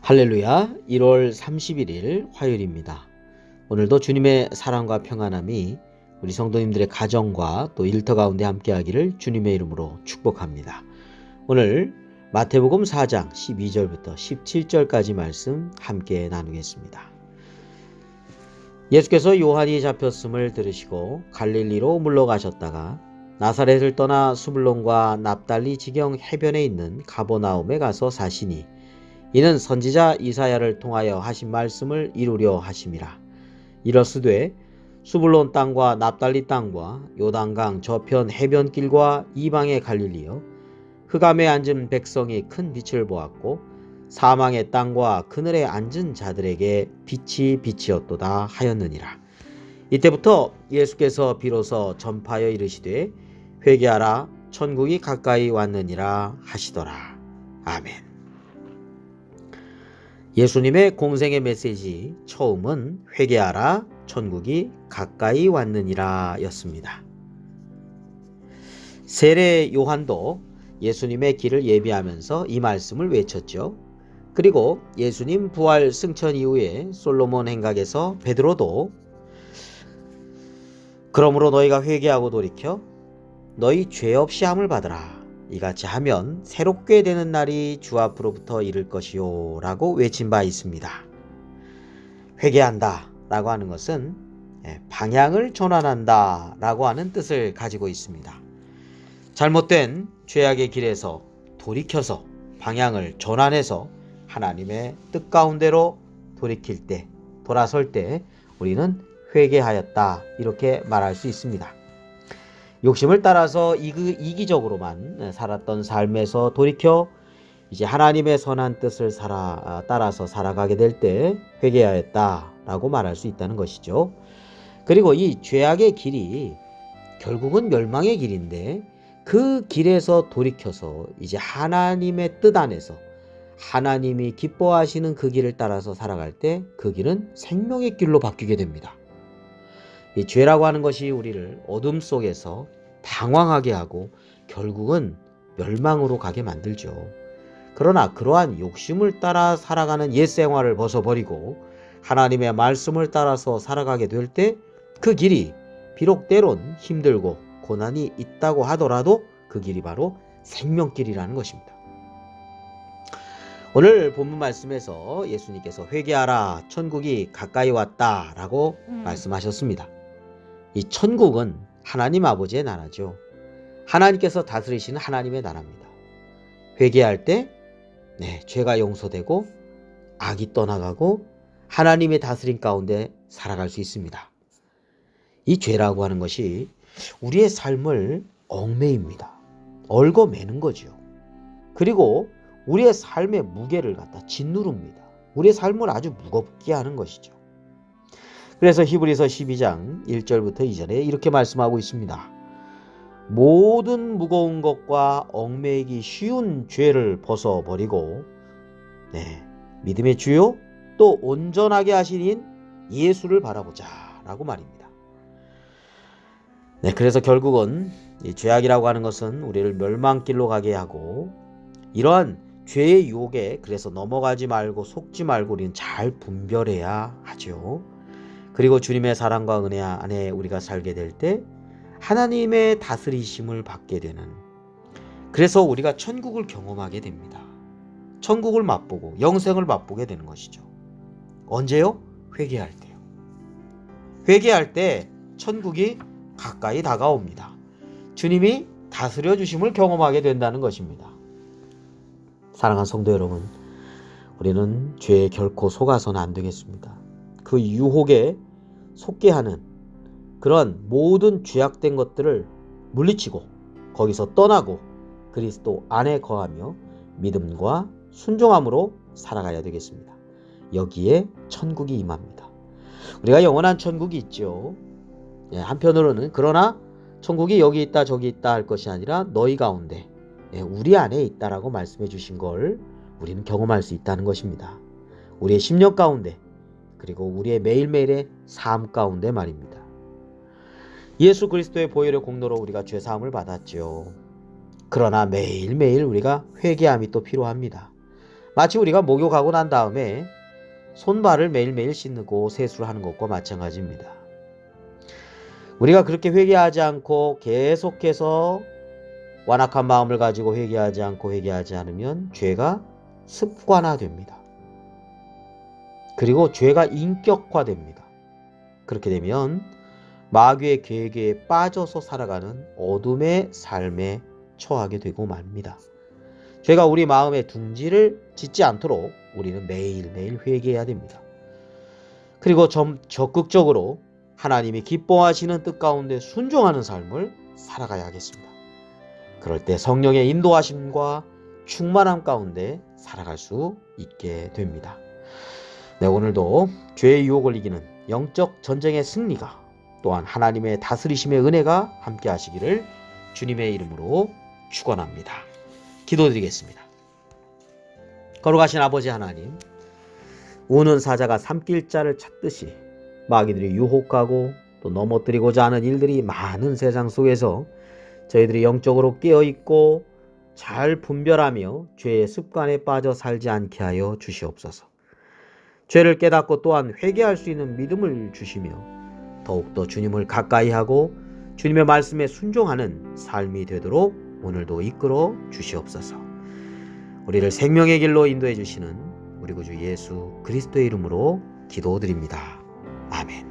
할렐루야. 1월 31일 화요일입니다. 오늘도 주님의 사랑과 평안함이 우리 성도님들의 가정과 또 일터 가운데 함께하기를 주님의 이름으로 축복합니다. 오늘 마태복음 4장 12절부터 17절까지 말씀 함께 나누겠습니다. 예수께서 요한이 잡혔음을 들으시고 갈릴리로 물러가셨다가 나사렛을 떠나 수불론과 납달리 지경 해변에 있는 가버나움에 가서 사시니 이는 선지자 이사야를 통하여 하신 말씀을 이루려 하심이라. 이러스되 수불론 땅과 납달리 땅과 요단강 저편 해변길과 이방의 갈릴리여 흑암에 앉은 백성이 큰 빛을 보았고 사망의 땅과 그늘에 앉은 자들에게 빛이 빛이었도다 하였느니라. 이때부터 예수께서 비로소 전파하여 이르시되 회개하라 천국이 가까이 왔느니라 하시더라. 아멘. 예수님의 공생의 메시지 처음은 회개하라 천국이 가까이 왔느니라 였습니다. 세례 요한도 예수님의 길을 예비하면서 이 말씀을 외쳤죠. 그리고 예수님 부활 승천 이후에 솔로몬 행각에서 베드로도 그러므로 너희가 회개하고 돌이켜 너희 죄 없이 함을 받으라. 이같이 하면 새롭게 되는 날이 주 앞으로부터 이를 것이요 라고 외친 바 있습니다. 회개한다 라고 하는 것은 방향을 전환한다 라고 하는 뜻을 가지고 있습니다. 잘못된 죄악의 길에서 돌이켜서 방향을 전환해서 하나님의 뜻 가운데로 돌아설 때 우리는 회개하였다 이렇게 말할 수 있습니다. 욕심을 따라서 이기적으로만 살았던 삶에서 돌이켜 이제 하나님의 선한 뜻을 따라서 살아가게 될 때 회개하였다라고 말할 수 있다는 것이죠. 그리고 이 죄악의 길이 결국은 멸망의 길인데 그 길에서 돌이켜서 이제 하나님의 뜻 안에서 하나님이 기뻐하시는 그 길을 따라서 살아갈 때 그 길은 생명의 길로 바뀌게 됩니다. 이 죄라고 하는 것이 우리를 어둠 속에서 방황하게 하고 결국은 멸망으로 가게 만들죠. 그러나 그러한 욕심을 따라 살아가는 옛 생활을 벗어버리고 하나님의 말씀을 따라서 살아가게 될 때 그 길이 비록 때론 힘들고 고난이 있다고 하더라도 그 길이 바로 생명길이라는 것입니다. 오늘 본문 말씀에서 예수님께서 회개하라 천국이 가까이 왔다 라고 말씀하셨습니다. 이 천국은 하나님 아버지의 나라죠. 하나님께서 다스리시는 하나님의 나라입니다. 회개할 때 죄가 용서되고 악이 떠나가고 하나님의 다스림 가운데 살아갈 수 있습니다. 이 죄라고 하는 것이 우리의 삶을 얽매입니다. 얽어매는 거죠. 그리고 우리의 삶의 무게를 갖다 짓누릅니다. 우리의 삶을 아주 무겁게 하는 것이죠. 그래서 히브리서 12장 1절부터 2절에 이렇게 말씀하고 있습니다. 모든 무거운 것과 얽매이기 쉬운 죄를 벗어버리고 믿음의 주요 또 온전하게 하시는 예수를 바라보자 라고 말입니다. 그래서 결국은 이 죄악이라고 하는 것은 우리를 멸망길로 가게 하고 이러한 죄의 유혹에 그래서 넘어가지 말고 속지 말고 우리는 잘 분별해야 하죠. 그리고 주님의 사랑과 은혜 안에 우리가 살게 될 때 하나님의 다스리심을 받게 되는 그래서 우리가 천국을 경험하게 됩니다. 천국을 맛보고 영생을 맛보게 되는 것이죠. 언제요? 회개할 때요. 회개할 때 천국이 가까이 다가옵니다. 주님이 다스려 주심을 경험하게 된다는 것입니다. 사랑하는 성도 여러분, 우리는 죄에 결코 속아서는 안 되겠습니다. 그 유혹에 속게 하는 그런 모든 죄악된 것들을 물리치고 거기서 떠나고 그리스도 안에 거하며 믿음과 순종함으로 살아가야 되겠습니다. 여기에 천국이 임합니다. 우리가 영원한 천국이 있죠. 한편으로는 그러나 천국이 여기 있다 저기 있다 할 것이 아니라 너희 가운데 우리 안에 있다라고 말씀해 주신 걸 우리는 경험할 수 있다는 것입니다. 우리의 심령 가운데 그리고 우리의 매일매일의 삶 가운데 말입니다. 예수 그리스도의 보혈의 공로로 우리가 죄사함을 받았죠. 그러나 매일매일 우리가 회개함이 또 필요합니다. 마치 우리가 목욕하고 난 다음에 손발을 매일매일 씻고 세수를 하는 것과 마찬가지입니다. 우리가 그렇게 회개하지 않고 계속해서 완악한 마음을 가지고 회개하지 않으면 죄가 습관화됩니다. 그리고 죄가 인격화됩니다. 그렇게 되면 마귀의 계계에 빠져서 살아가는 어둠의 삶에 처하게 되고 맙니다. 죄가 우리 마음에 둥지를 짓지 않도록 우리는 매일매일 회개해야 됩니다. 그리고 적극적으로 하나님이 기뻐하시는 뜻 가운데 순종하는 삶을 살아가야 하겠습니다. 그럴 때 성령의 인도하심과 충만함 가운데 살아갈 수 있게 됩니다. 네, 오늘도 죄의 유혹을 이기는 영적 전쟁의 승리가 또한 하나님의 다스리심의 은혜가 함께 하시기를 주님의 이름으로 축원합니다. 기도드리겠습니다. 거룩하신 아버지 하나님, 우는 사자가 삼킬 자를 찾듯이 마귀들이 유혹하고 또 넘어뜨리고자 하는 일들이 많은 세상 속에서 저희들이 영적으로 깨어있고 잘 분별하며 죄의 습관에 빠져 살지 않게 하여 주시옵소서. 죄를 깨닫고 또한 회개할 수 있는 믿음을 주시며 더욱더 주님을 가까이 하고 주님의 말씀에 순종하는 삶이 되도록 오늘도 이끌어 주시옵소서. 우리를 생명의 길로 인도해 주시는 우리 구주 예수 그리스도의 이름으로 기도드립니다. 아멘.